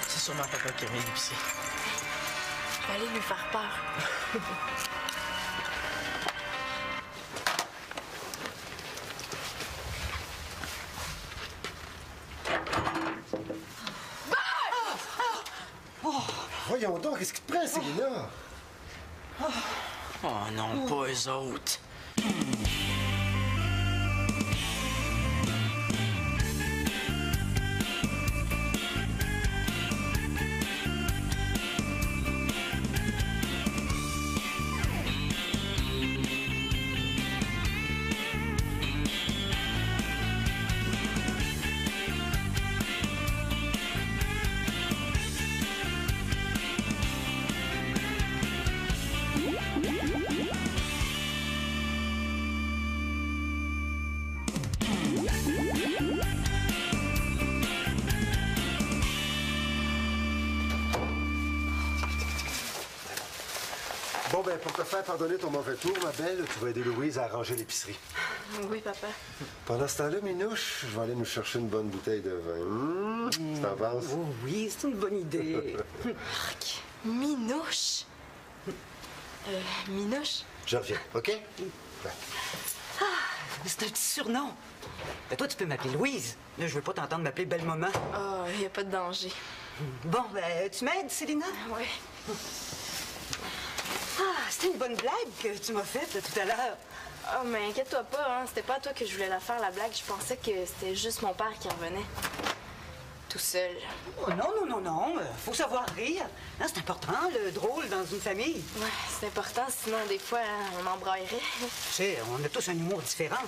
C'est sûrement papa qui vient d'épicer. Je vais aller lui faire peur. Voyons donc, qu'est-ce qui te prend, Célina? Oh non, pas eux autres. Bon, ben, pour te faire pardonner ton mauvais tour, ma belle, tu vas aider Louise à arranger l'épicerie. Oui, papa. Pendant ce temps-là, Minouche, je vais aller nous chercher une bonne bouteille de vin. Tu t'en penses? Oh oui, c'est une bonne idée. Arc. Minouche. Minouche? Je reviens, OK? Ben. Ah, c'est un petit surnom. Ben, toi, tu peux m'appeler Louise. Là, je veux pas t'entendre m'appeler Belle Maman. Oh, il n'y a pas de danger. Bon, ben, tu m'aides, Célina? Oui. Ah, c'était une bonne blague que tu m'as faite tout à l'heure. Oh, mais inquiète-toi pas, hein. C'était pas à toi que je voulais la faire, la blague. Je pensais que c'était juste mon père qui revenait. Tout seul. Oh, non. Faut savoir rire. Hein, c'est important, le drôle dans une famille. Ouais, c'est important, sinon, des fois, hein, on embraillerait. Tu sais, on a tous un humour différent.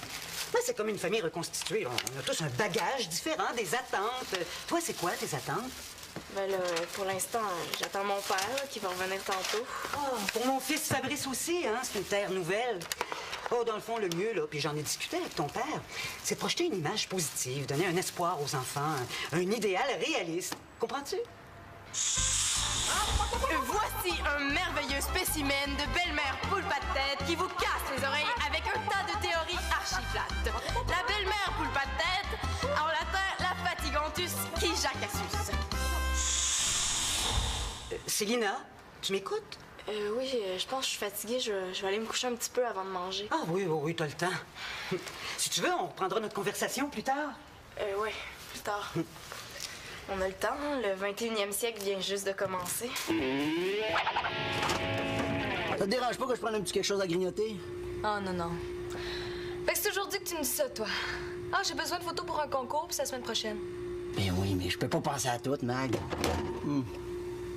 Mais c'est comme une famille reconstituée. On a tous un bagage différent, des attentes. Toi, c'est quoi tes attentes? Ben là, pour l'instant, j'attends mon père là, qui va revenir tantôt. Oh, pour mon fils Fabrice aussi, hein, c'est une terre nouvelle. Oh, dans le fond, le mieux, là, puis j'en ai discuté avec ton père, c'est de projeter une image positive, donner un espoir aux enfants, un idéal réaliste. Comprends-tu? Voici un merveilleux spécimen de belle-mère poule pas de tête qui vous casse les oreilles avec un tas de théories archi-plates. La belle-mère poule pas de tête, en latin, la fatigantus qui jacassus. Célina, tu m'écoutes? Oui, je pense que je suis fatiguée. Je vais aller me coucher un petit peu avant de manger. Ah oui, t'as le temps. Si tu veux, on reprendra notre conversation plus tard. Oui, plus tard. On a le temps, hein? Le 21e siècle vient juste de commencer. Ça te dérange pas que je prenne un petit quelque chose à grignoter? Oh non. Fait que c'est aujourd'hui que tu me dis ça, toi. Ah, j'ai besoin de photos pour un concours, puis c'est la semaine prochaine. Ben oui, mais je peux pas penser à tout, Mag.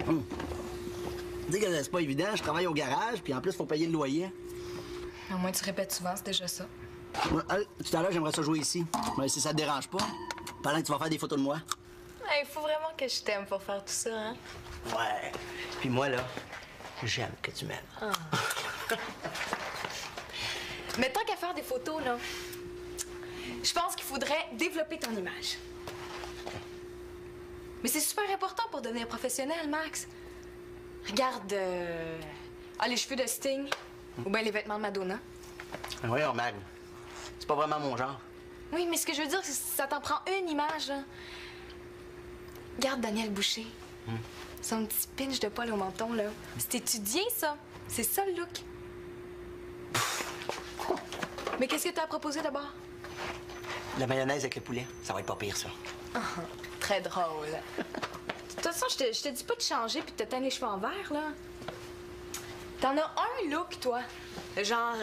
Tu sais que c'est pas évident, je travaille au garage, puis en plus, faut payer le loyer. Au moins, tu répètes souvent, c'est déjà ça. Ouais, tout à l'heure, j'aimerais ça jouer ici. Mais si ça te dérange pas, pendant que tu vas faire des photos de moi. Il faut vraiment que je t'aime pour faire tout ça, hein? Ouais. Puis moi, là, j'aime que tu m'aimes. Ah. Mais tant qu'à faire des photos, là, je pense qu'il faudrait développer ton image. Mais c'est super important pour devenir professionnel, Max. Regarde, les cheveux de Sting, ou bien les vêtements de Madonna. Oui, Mag. C'est pas vraiment mon genre. Oui, mais ce que je veux dire, c'est que ça t'en prend une image, là. Regarde Daniel Boucher. Son petit pinch de poil au menton, là. C'est étudié, ça. C'est ça, le look. Mais qu'est-ce que t'as proposé d'abord? La mayonnaise avec le poulet, ça va être pas pire, ça. Très drôle. De toute façon, je te dis pas de changer puis de te teindre les cheveux en vert, là. T'en as un look, toi. Genre,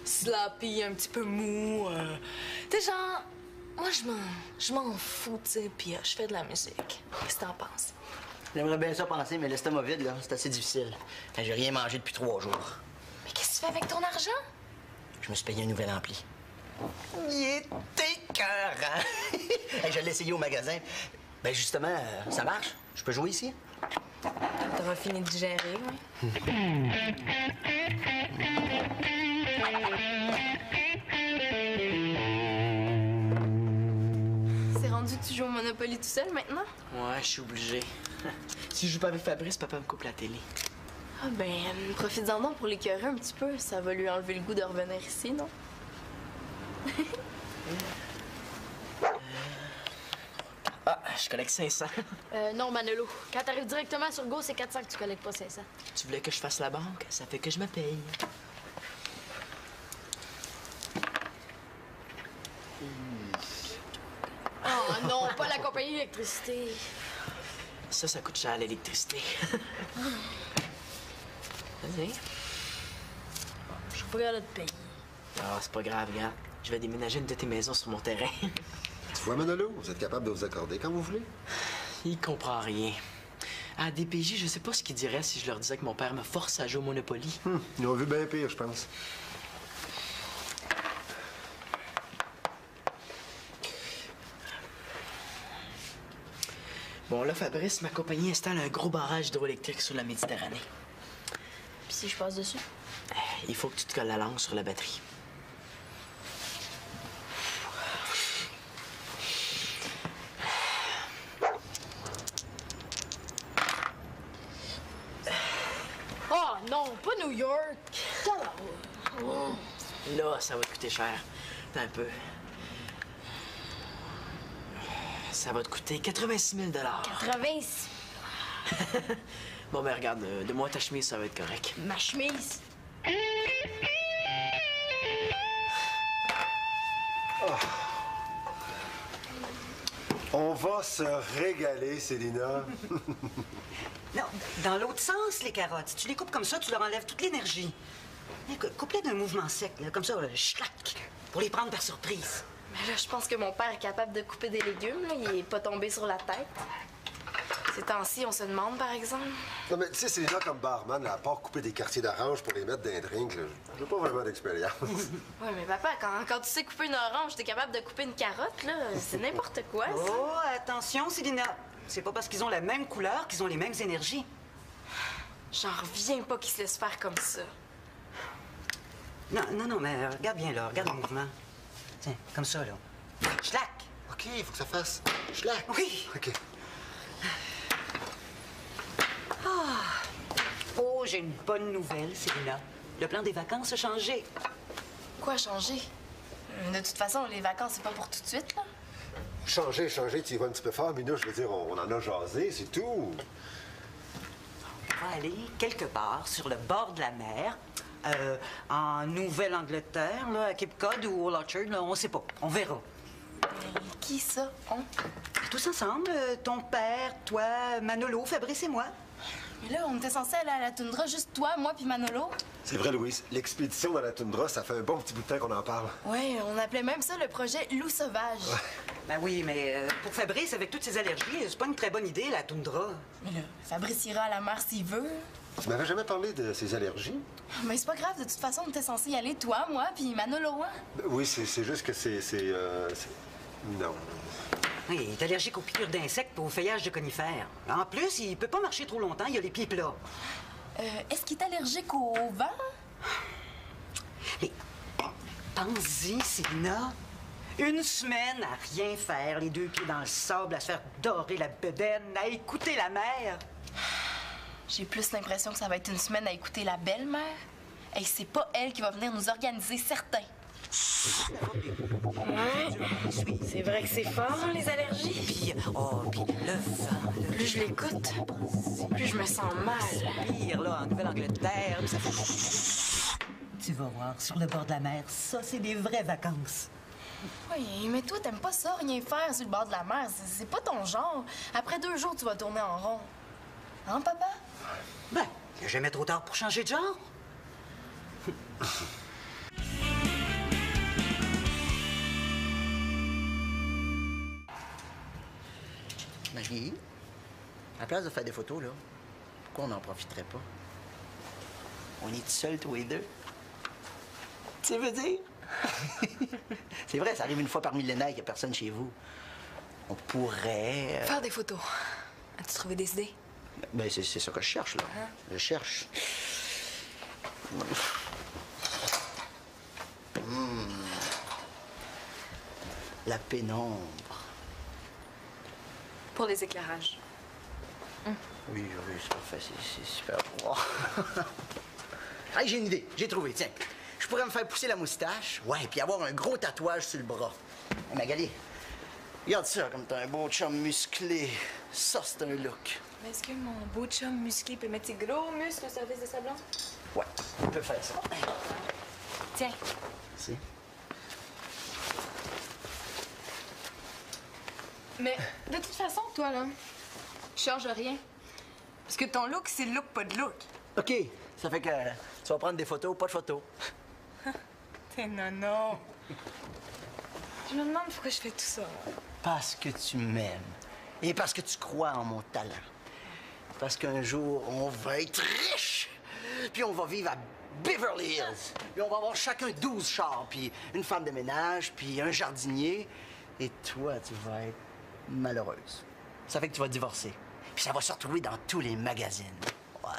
sloppy, un petit peu mou. T'es genre... Moi, je m'en fous, tu sais, puis je fais de la musique. Qu'est-ce que t'en penses? J'aimerais bien ça penser, mais l'estomac vide, là, c'est assez difficile. J'ai rien mangé depuis 3 jours. Mais qu'est-ce que tu fais avec ton argent? Je me suis payé un nouvel ampli. Il est écœurant! Je l'ai essayé au magasin. Ben justement, ça marche. Je peux jouer ici? T'auras fini de digérer, oui. C'est rendu que tu joues au Monopoly tout seul maintenant? Ouais, je suis obligé. Si je joue pas avec Fabrice, papa me coupe la télé. Ah ben, profites-en donc pour l'écœurer un petit peu. Ça va lui enlever le goût de revenir ici, non? je collecte 500. Non, Manolo. Quand t'arrives directement sur Go, c'est 400 que tu collectes pas 500. Tu voulais que je fasse la banque? Ça fait que je me paye. Oh non, pas la compagnie d'électricité. Ça coûte cher, l'électricité. Vas-y. Je suis pas capable de te payer. Ah, c'est pas grave, gars. Je vais déménager une de tes maisons sur mon terrain. Tu vois, Manolo, vous êtes capable de vous accorder quand vous voulez. Il comprend rien. À DPJ, je sais pas ce qu'il dirait si je leur disais que mon père me force à jouer au Monopoly. Ils ont vu bien pire, je pense. Bon, là, Fabrice, ma compagnie installe un gros barrage hydroélectrique sur la Méditerranée. Puis si je passe dessus? Il faut que tu te colles la langue sur la batterie. Oh non, pas New York. Là, ça va te coûter cher. Attends un peu. Ça va te coûter 86 000 86. Bon, ben regarde, de moi ta chemise, ça va être correct. Ma chemise. On va se régaler, Célina. Non, dans l'autre sens, les carottes. Si tu les coupes comme ça, tu leur enlèves toute l'énergie. Coupe-les d'un mouvement sec, là, comme ça, schlac, pour les prendre par surprise. Mais là, je pense que mon père est capable de couper des légumes. Là. Il est pas tombé sur la tête. Ces temps-ci, on se demande, par exemple. Non, mais tu sais, Célina, comme barman, à part couper des quartiers d'orange pour les mettre dans un drink, là, j'ai pas vraiment d'expérience. Oui, mais papa, quand tu sais couper une orange, t'es capable de couper une carotte, là. C'est n'importe quoi, ça. Oh, attention, Célina. C'est pas parce qu'ils ont la même couleur qu'ils ont les mêmes énergies. J'en reviens pas qu'ils se laissent faire comme ça. Non, mais regarde bien là, regarde le mouvement. Tiens, comme ça, là. Schlac! OK, il faut que ça fasse schlac. Oui! OK. Oh, j'ai une bonne nouvelle, Célina. Le plan des vacances a changé. Quoi changer? De toute façon, les vacances, c'est pas pour tout de suite, là. Changer, tu y vas un petit peu fort, Minou, je veux dire, on en a jasé, c'est tout. On va aller quelque part sur le bord de la mer, en Nouvelle-Angleterre, là, à Cape Cod ou au Orchard, là, on sait pas. On verra. Qui ça, on? Tous ensemble, ton père, toi, Manolo, Fabrice et moi. Mais là, on était censés aller à la toundra, juste toi, moi puis Manolo. C'est vrai, Louise. L'expédition dans la toundra, ça fait un bon petit bout de temps qu'on en parle. Ouais, on appelait même ça le projet Loup sauvage. Ben oui, mais pour Fabrice, avec toutes ses allergies, c'est pas une très bonne idée, la toundra. Mais là, Fabrice ira à la mer s'il veut. Tu m'avais jamais parlé de ses allergies? Mais c'est pas grave, de toute façon, on était censés y aller, toi, moi puis Manolo, hein? Oui, c'est juste que non. Oui, il est allergique aux piqûres d'insectes et au feuillage de conifères. En plus, il peut pas marcher trop longtemps, il a les pieds plats. Est-ce qu'il est allergique au vent? Mais pense-y, Célina. Une semaine à rien faire, les deux pieds dans le sable, à se faire dorer la bedaine, à écouter la mer. J'ai plus l'impression que ça va être une semaine à écouter la belle-mère. Et c'est pas elle qui va venir nous organiser, certain. C'est vrai que c'est fort, hein, les allergies. Puis, puis le vent. Plus je l'écoute, plus je me sens mal. Pire, là, en Nouvelle-Angleterre, ça fait... Tu vas voir, sur le bord de la mer, ça, c'est des vraies vacances. Oui, mais toi, t'aimes pas ça, rien faire sur le bord de la mer. C'est pas ton genre. Après 2 jours, tu vas tourner en rond. Hein, papa? Ben, il n'est jamais trop tard pour changer de genre. Marie, à la place de faire des photos, là, pourquoi on n'en profiterait pas? On est seuls, tous les deux. Tu veux dire? C'est vrai, ça arrive une fois par millénaire qu'il n'y a personne chez vous. On pourrait... Faire des photos. As-tu trouvé des idées? Ben, c'est ça que je cherche, là. Je cherche. La pénombre. Pour les éclairages. Oui, c'est parfait, c'est super bon. Hey, j'ai une idée, j'ai trouvé, tiens. Je pourrais me faire pousser la moustache, ouais, puis avoir un gros tatouage sur le bras. Hey, Magali, Regarde ça, comme t'as un beau chum musclé. Ça, c'est un look. Mais est-ce que mon beau chum musclé peut mettre ses gros muscles au service de sa blonde? Ouais, on peut faire ça. Tiens. C'est. Mais de toute façon, toi, là, je change rien. Parce que ton look, c'est le look, pas de look. OK, ça fait que tu vas prendre des photos, pas de photos. T'es non. Je me demande pourquoi je fais tout ça. Parce que tu m'aimes. Et parce que tu crois en mon talent. Parce qu'un jour, on va être riche. Puis on va vivre à Beverly Hills. Puis on va avoir chacun 12 chars, puis une femme de ménage, puis un jardinier. Et toi, tu vas être malheureuse. Ça fait que tu vas divorcer. Puis ça va se retrouver dans tous les magazines. Ouais.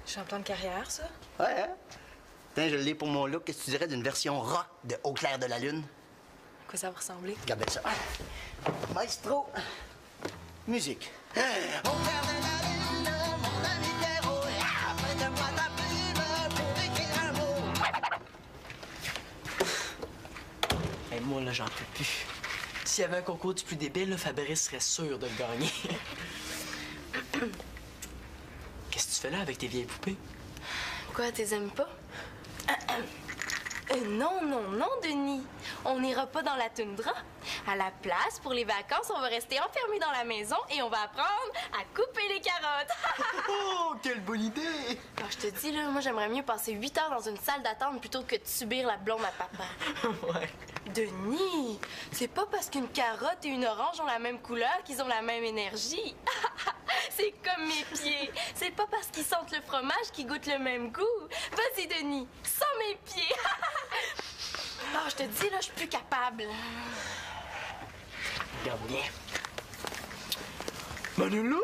Je suis en plan de carrière, ça? Ouais, hein? Tiens, je l'ai pour mon look. Qu'est-ce que tu dirais d'une version rock de Au clair de la lune? À quoi ça va ressembler? Regarde bien ça. Maestro. Musique. Au clair de la lune, mon ami Pierrot, prête-moi ta plume pour écrire un mot. Hey, moi, là, j'en peux plus. S'il y avait un concours du plus débile, là, Fabrice serait sûr de le gagner. Qu'est-ce que tu fais là avec tes vieilles poupées? Quoi, t'es aimes pas? Non, Denis. On n'ira pas dans la toundra. À la place, pour les vacances, on va rester enfermés dans la maison et on va apprendre à couper les carottes. Oh, quelle bonne idée! Alors, je te dis, là, moi, j'aimerais mieux passer 8 heures dans une salle d'attente plutôt que de subir la blonde à papa. Ouais. Denis, c'est pas parce qu'une carotte et une orange ont la même couleur qu'ils ont la même énergie. C'est comme mes pieds. C'est pas parce qu'ils sentent le fromage qu'ils goûtent le même goût. Vas-y, Denis, sens mes pieds. Non, je te dis, là, je suis plus capable. Regarde bien. Manolo!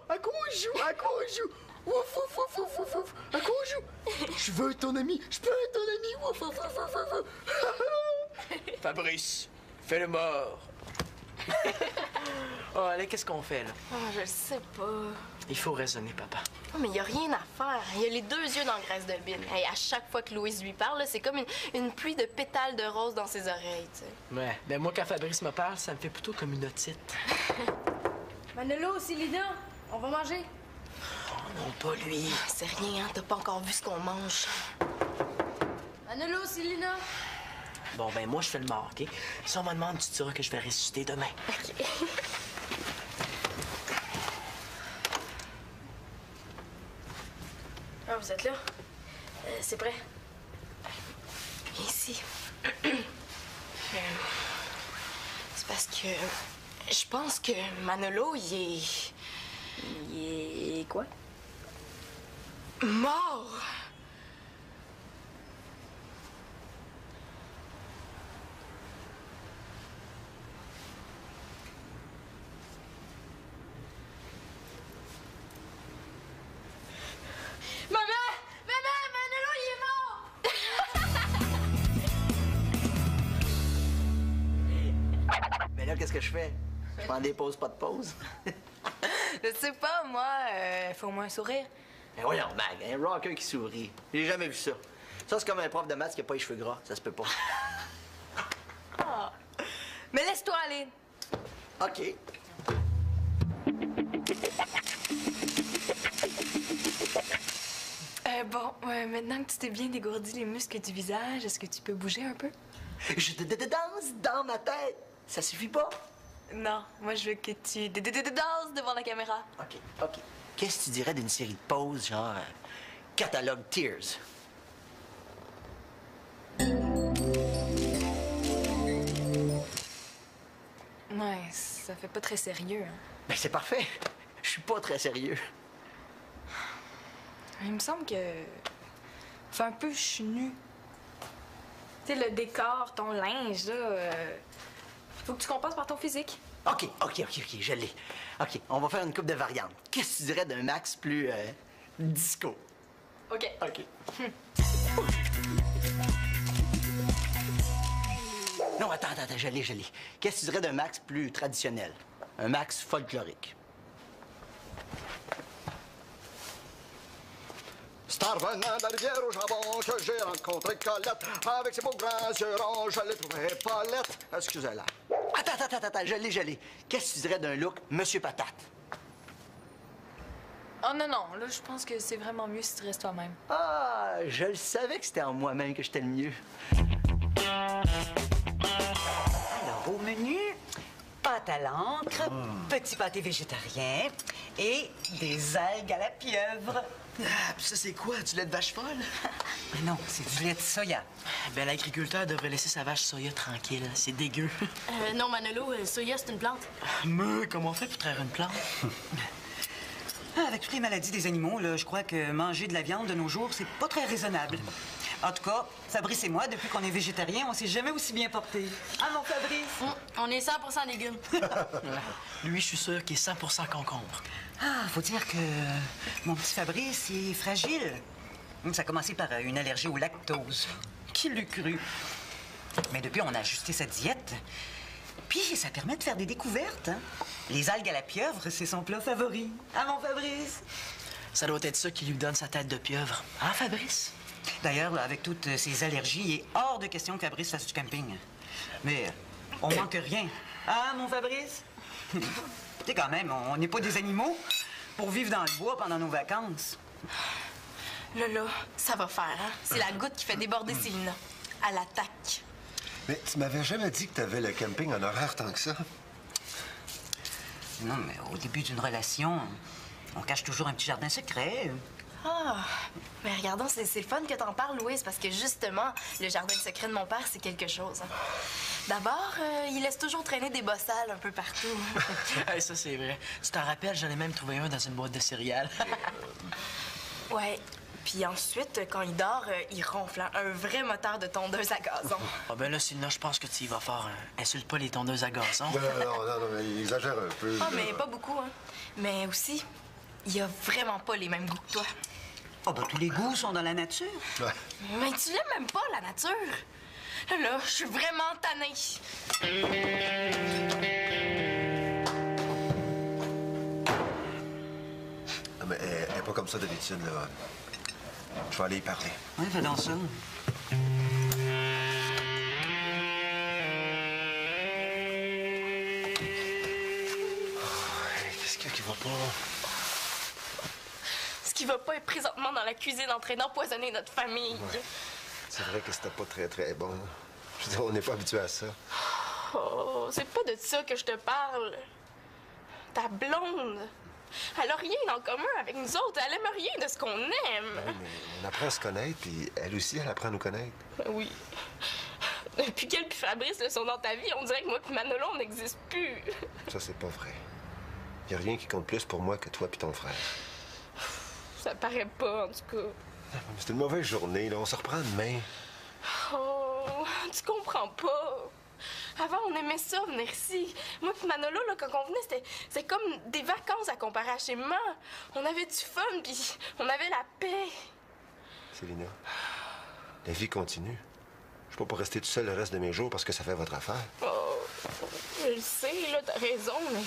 À quoi on joue? Ouf, ouf, ouf, ouf, ouf, ouf. À quoi on joue? Je veux être ton ami. Je peux être ton ami. Ouf, ouf, ouf, ouf, ouf. Fabrice, fais le mort. Oh, allez, qu'est-ce qu'on fait, là? Oh, je le sais pas. Il faut raisonner, papa. Oh, mais il y a rien à faire. Il y a les 2 yeux dans la graisse de bine. Hey, à chaque fois que Louise lui parle, là, c'est comme une pluie de pétales de rose dans ses oreilles, tu sais. Ouais, ben moi, quand Fabrice me parle, ça me fait plutôt comme une otite. Manolo, Célina, on va manger. Oh non, pas lui. C'est rien, hein? T'as pas encore vu ce qu'on mange. Manolo, Célina. Bon, ben moi, je fais le mort, OK? Si on me demande, tu diras que je vais ressusciter demain. OK. Ah, vous êtes là? C'est prêt? Viens ici. C'est parce que... Je pense que Manolo, il est... quoi? Mort! Mais là, qu'est-ce que je fais? Je prends des pauses, pas de pause. Je sais pas, moi, faut au moins un sourire. Mais voyons, Mag, un rocker qui sourit. J'ai jamais vu ça. Ça, c'est comme un prof de maths qui a pas les cheveux gras. Ça se peut pas. Ah. Mais laisse-toi aller. OK. Bon, maintenant que tu t'es bien dégourdi les muscles du visage, est-ce que tu peux bouger un peu? Je danse dans ma tête. Ça suffit pas? Non, moi je veux que tu danses devant la caméra. OK. Qu'est-ce que tu dirais d'une série de pauses, genre catalogue Tears? Ouais, ça fait pas très sérieux. Hein. Ben, c'est parfait. Je suis pas très sérieux. Il me semble que... Fait un peu chenu. Tu sais, le décor, ton linge, là... Faut que tu compenses par ton physique. OK, je l'ai. OK, on va faire une coupe de variantes. Qu'est-ce que tu dirais d'un max plus disco? OK. Non, attends, je l'ai. Qu'est-ce que tu dirais d'un max plus traditionnel? Un max folklorique. C'est en revenant d'Arivière au jambon que j'ai rencontré Colette. Avec ses beaux grands yeux ronds, je l'ai trouvée pas laite. Excusez-la. Attends, je l'ai. Qu'est-ce que tu dirais d'un look Monsieur Patate? Oh non, là, je pense que c'est vraiment mieux si tu restes toi-même. Ah, je le savais que c'était en moi-même que j'étais le mieux. Alors, au menu, pâte à l'encre, petit pâté végétarien et des algues à la pieuvre. Ah, puis ça, c'est quoi? Du lait de vache folle? Mais non, c'est du lait de soya. Ben, l'agriculteur devrait laisser sa vache soya tranquille. C'est dégueu. Non, Manolo, soya, c'est une plante. Mais comment on fait pour traire une plante? Avec toutes les maladies des animaux, là, je crois que manger de la viande de nos jours, c'est pas très raisonnable. En tout cas, Fabrice et moi, depuis qu'on est végétariens, on s'est jamais aussi bien portés. Ah, mon Fabrice? On est 100% légumes. Lui, je suis sûr qu'il est 100% concombre. Ah, faut dire que mon petit Fabrice est fragile. Ça a commencé par une allergie au lactose. Qui l'eût cru? Mais depuis, on a ajusté sa diète. Puis, ça permet de faire des découvertes. Hein? Les algues à la pieuvre, c'est son plat favori. Ah, mon Fabrice? Ça doit être ça qui lui donne sa tête de pieuvre. Hein, Fabrice? D'ailleurs, là, avec toutes ses allergies, il est hors de question que Fabrice fasse du camping. Mais on manque rien. Ah, mon Fabrice? Tu sais, quand même, on n'est pas des animaux pour vivre dans le bois pendant nos vacances. Là, ça va faire, hein? C'est la goutte qui fait déborder Célina. À l'attaque. Mais tu m'avais jamais dit que tu avais le camping en horaire tant que ça. Non, mais au début d'une relation, on cache toujours un petit jardin secret. Ah, mais regardons, c'est le fun que t'en parles, Louise, parce que justement, le jardin secret de mon père, c'est quelque chose. Hein. D'abord, il laisse toujours traîner des bossales un peu partout. Hey, ça, c'est vrai. Tu t'en rappelles, j'en ai même trouvé un dans une boîte de céréales. Ouais. Puis ensuite, quand il dort, il ronfle, hein, un vrai moteur de tondeuse à gazon. Ah ben là, Célina, je pense que tu y vas fort. Insulte pas les tondeuses à gazon. Non, mais il exagère un peu. Ah, mais pas beaucoup, hein. Mais aussi, il a vraiment pas les mêmes goûts que toi. Oh, ben, tous les goûts sont dans la nature. Ouais. Mais tu l'aimes même pas, la nature. Là, je suis vraiment tannée. Non, mais elle est pas comme ça d'habitude, là. Je vais aller y parler. Oui, fais donc ça. Qu'est-ce qu'il y a qui va pas? Ce qui va pas être présentement dans la cuisine en train d'empoisonner notre famille. Ouais. C'est vrai que c'était pas très bon. Je veux dire, on n'est pas habitué à ça. Oh, c'est pas de ça que je te parle. Ta blonde, elle a rien en commun avec nous autres. Elle aime rien de ce qu'on aime. Ouais, mais on apprend à se connaître, puis elle aussi, elle apprend à nous connaître. Oui. Depuis qu'elle et Fabrice le sont dans ta vie, on dirait que moi et Manolo, on n'existe plus. Ça, c'est pas vrai. Y a rien qui compte plus pour moi que toi puis ton frère. Ça paraît pas, en tout cas. C'était une mauvaise journée, là. On se reprend demain. Oh, tu comprends pas. Avant, on aimait ça, venir ici. Moi et Manolo, là, quand on venait, c'était comme des vacances à comparer à chez maman. On avait du fun, puis on avait la paix. Célina, la vie continue. Je suis pas pour rester tout seul le reste de mes jours parce que ça fait votre affaire. Oh, je le sais, là, t'as raison, mais...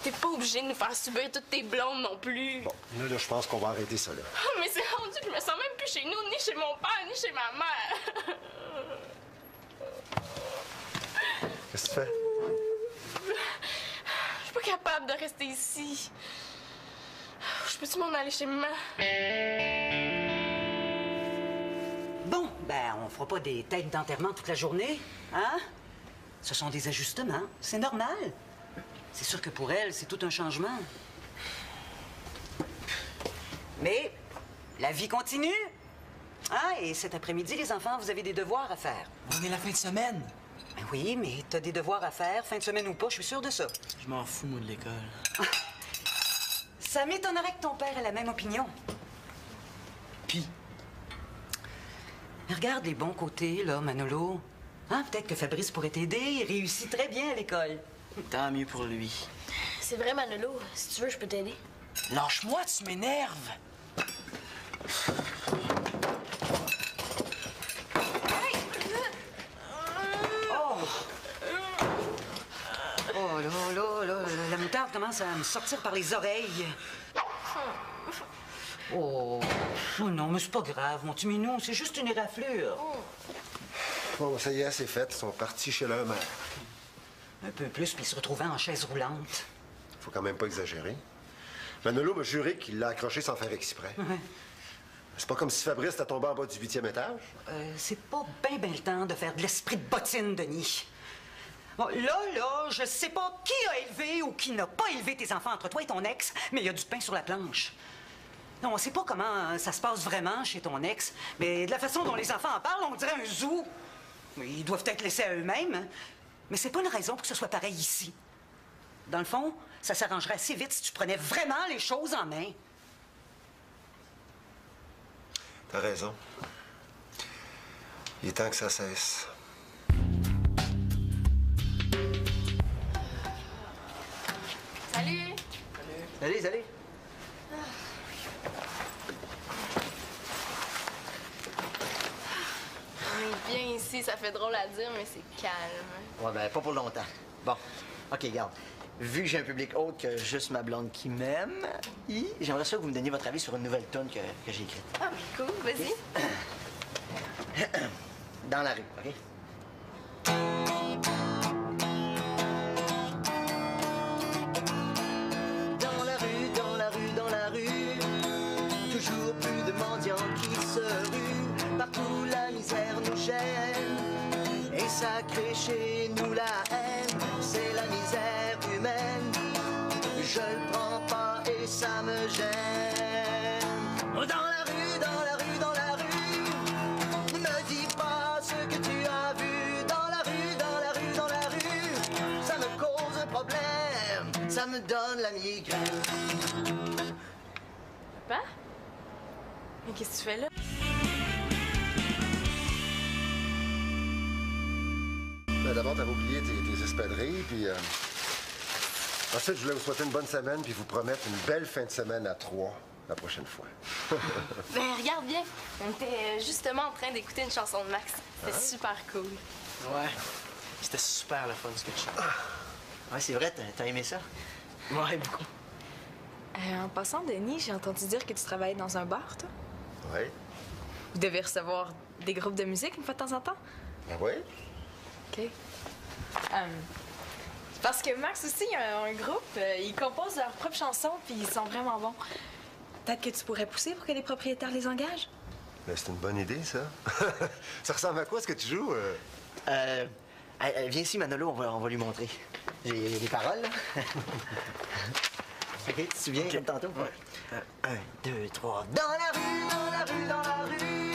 T'es pas obligé de nous faire subir toutes tes blondes non plus. Bon, là, je pense qu'on va arrêter ça, là. Oh, mais c'est rendu que je me sens même plus chez nous, ni chez mon père, ni chez ma mère. Qu'est-ce que tu fais? Je suis pas capable de rester ici. Je peux-tu m'en aller chez maman? Bon, ben, on fera pas des têtes d'enterrement toute la journée, hein? Ce sont des ajustements, c'est normal. C'est sûr que pour elle, c'est tout un changement. Mais la vie continue. Ah, et cet après-midi, les enfants, vous avez des devoirs à faire. On est la fin de semaine. Ben oui, mais t'as des devoirs à faire, fin de semaine ou pas, je suis sûre de ça. Je m'en fous, moi, de l'école. Ça m'étonnerait que ton père ait la même opinion. Puis, Mais regarde les bons côtés, là, Manolo. Hein, peut-être que Fabrice pourrait t'aider, il réussit très bien à l'école. tant mieux pour lui. C'est vrai, Manolo. Si tu veux, je peux t'aider. Lâche-moi, tu m'énerves. Oh là, la moutarde commence à me sortir par les oreilles. Oh non, mais c'est pas grave, mon petit minou, c'est juste une éraflure. Bon, ça y est, c'est fait. Ils sont partis chez leur mère. Un peu plus, puis il se retrouvait en chaise roulante. Faut quand même pas exagérer. Manolo m'a juré qu'il l'a accroché sans faire exprès. Ouais. C'est pas comme si Fabrice était tombé en bas du 8e étage. C'est pas ben le temps de faire de l'esprit de bottine, Denis. Bon, là, je sais pas qui a élevé ou qui n'a pas élevé tes enfants entre toi et ton ex, mais il y a du pain sur la planche. Non, on sait pas comment ça se passe vraiment chez ton ex, mais de la façon dont les enfants en parlent, on dirait un zoo. Ils doivent être laissés à eux-mêmes, hein. Mais c'est pas une raison pour que ce soit pareil ici. Dans le fond, ça s'arrangerait assez vite si tu prenais vraiment les choses en main. T'as raison. Il est temps que ça cesse. Salut! Salut. On est bien ici, ça fait drôle à dire, mais c'est calme. Ouais, ben, pas pour longtemps. Bon, OK, regarde. Vu que j'ai un public autre que juste ma blonde qui m'aime, j'aimerais ça que vous me donniez votre avis sur une nouvelle tonne que j'ai écrite. Ah, cool, vas-y. Dans la rue, OK? Dans la rue, toujours plus de mendiants qui se ruent. Partout la misère nous gêne, et ça crée chez nous la haine. C'est la misère humaine, je le prends pas et ça me gêne. Dans la rue, me dis pas ce que tu as vu. Dans la rue, ça me cause un problème, ça me donne la migraine. Papa? Mais qu'est-ce que tu fais là? Ben, d'abord, t'avais oublié tes espadrilles, puis... Ensuite, je voulais vous souhaiter une bonne semaine, puis vous promettre une belle fin de semaine à 3 la prochaine fois. Ben, regarde bien. On était justement en train d'écouter une chanson de Max. C'était super cool. Ouais, c'était super le fun, ce que tu fais. Ouais, c'est vrai, t'as aimé ça? Ouais, beaucoup. En passant, Denis, j'ai entendu dire que tu travaillais dans un bar, toi. Oui? Vous devez recevoir des groupes de musique une fois de temps en temps? Ben oui. OK. C'est parce que Max aussi, il a un groupe. Ils composent leurs propres chansons, puis ils sont vraiment bons. Peut-être que tu pourrais pousser pour que les propriétaires les engagent? Ben, c'est une bonne idée, ça. Ça ressemble à quoi, ce que tu joues? Viens ici, Manolo, on va lui montrer. J'ai des paroles, là. OK, tu te souviens, comme tantôt? Ouais. 1, 2, 3. Dans la rue,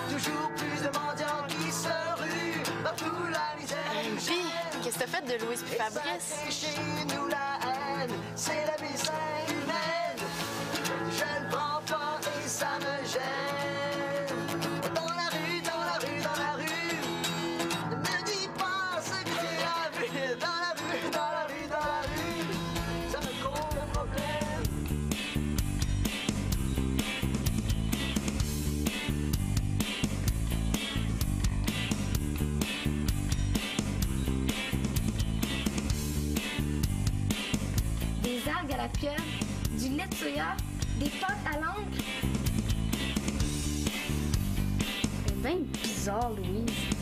toujours plus de mendiants qui se ruent. Partout la misère. Puis, qu'est-ce que t'as fait de Louise puis Fabrice? Chez nous la haine, c'est la misère humaine. Je ne prends pas et ça me gêne. Dans la rue, ne me dis pas ce que tu as vu. Dans la rue, ça me cause un problème. Des algues à la pieuvre, du lait de soya, des pâtes à l'encre. C'est bien bizarre, Louise.